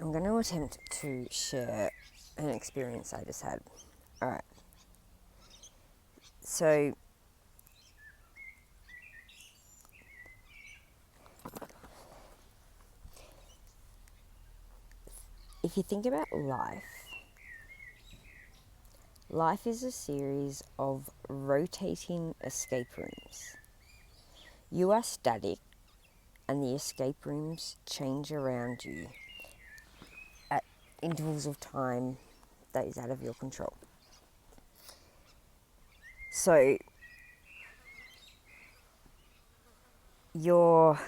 I'm going to attempt to share an experience I just had. Alright. So, if you think about life is a series of rotating escape rooms. You are static, and the escape rooms change around you at intervals of time that is out of your control. So, you're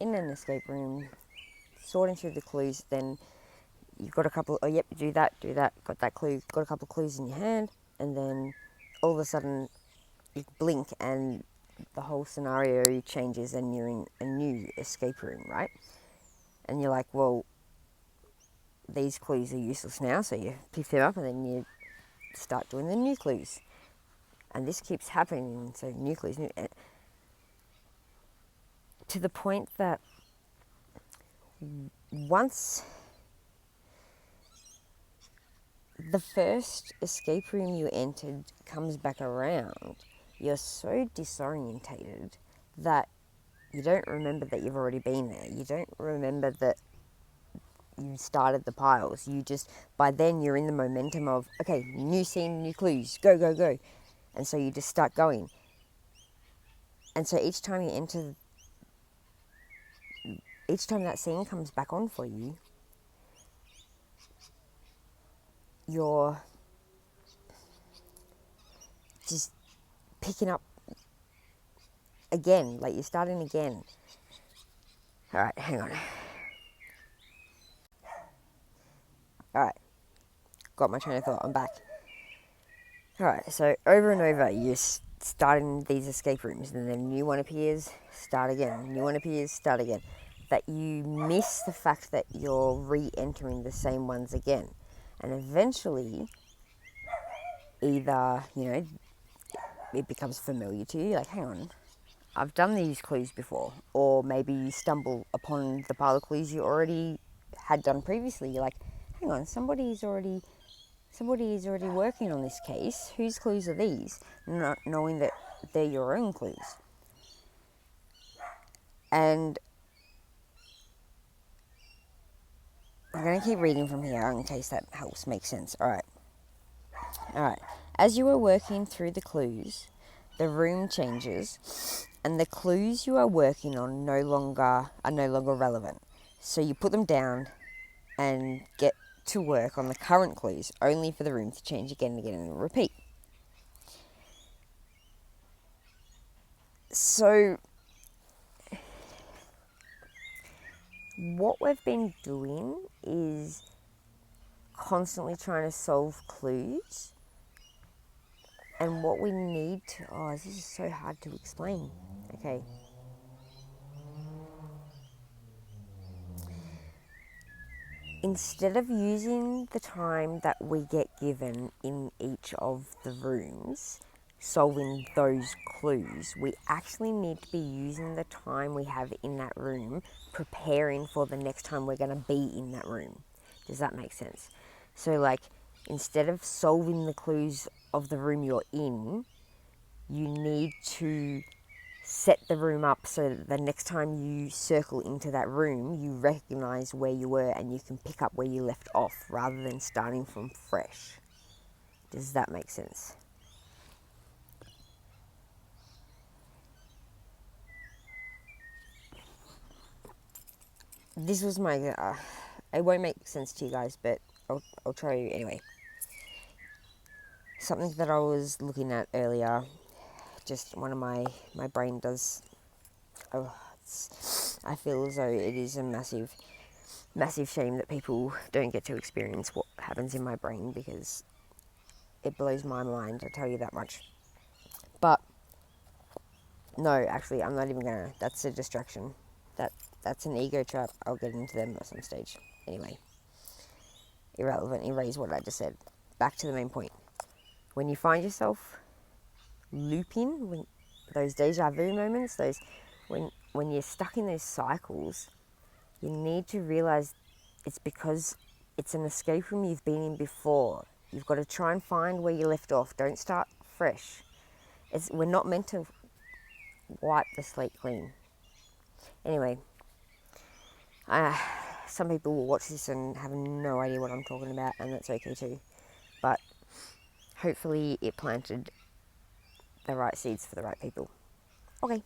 in an escape room, sorting through the clues, then you've got a couple, oh yep, do that, got that clue, got a couple of clues in your hand, and then all of a sudden you blink and the whole scenario changes and you're in a new escape room, right? And you're like, well, these clues are useless now, so you pick them up and then you start doing the new clues. And this keeps happening, so new clues, to the point that once the first escape room you entered comes back around, you're so disorientated that you don't remember that you've already been there. You don't remember that you started the piles. You just, by then you're in the momentum of, okay, new scene, new clues, go, go, go. And so you just start going. And so each time that scene comes back on for you, you're just picking up again, like you're starting again. All right, hang on. All right, got my train of thought, I'm back. All right, so over and over, you're starting these escape rooms, and then a new one appears, start again, new one appears, start again. That you miss the fact that you're re-entering the same ones again. And eventually, either, it becomes familiar to you, like, hang on, I've done these clues before. Or maybe you stumble upon the pile of clues you already had done previously. You're like, hang on, somebody is already working on this case. Whose clues are these? Not knowing that they're your own clues. And I'm going to keep reading from here in case that helps make sense. All right. As you are working through the clues, the room changes, and the clues you are working on are no longer relevant. So you put them down and get to work on the current clues, only for the room to change again and again and repeat. So what we've been doing is constantly trying to solve clues. And what we need to... Oh, this is so hard to explain. Okay. Instead of using the time that we get given in each of the rooms, solving those clues, we actually need to be using the time we have in that room preparing for the next time we're going to be in that room. Does that make sense? So, like, instead of solving the clues of the room you're in, you need to set the room up so that the next time you circle into that room, you recognize where you were and you can pick up where you left off rather than starting from fresh. Does that make sense? This was my... it won't make sense to you guys, but I'll try you anyway. Something that I was looking at earlier, just one of my brain does... I feel as though it is a massive shame that people don't get to experience what happens in my brain, because it blows my mind, I tell you that much. But no, actually, I'm not even gonna. That's a distraction. That's an ego trap. I'll get into them at some stage. Anyway, irrelevant. Erase what I just said. Back to the main point. When you find yourself looping, those deja vu moments, when you're stuck in those cycles, you need to realize it's because it's an escape room you've been in before. You've got to try and find where you left off. Don't start fresh. We're not meant to wipe the slate clean. Anyway, some people will watch this and have no idea what I'm talking about, and that's okay too. But hopefully it planted the right seeds for the right people. Okay.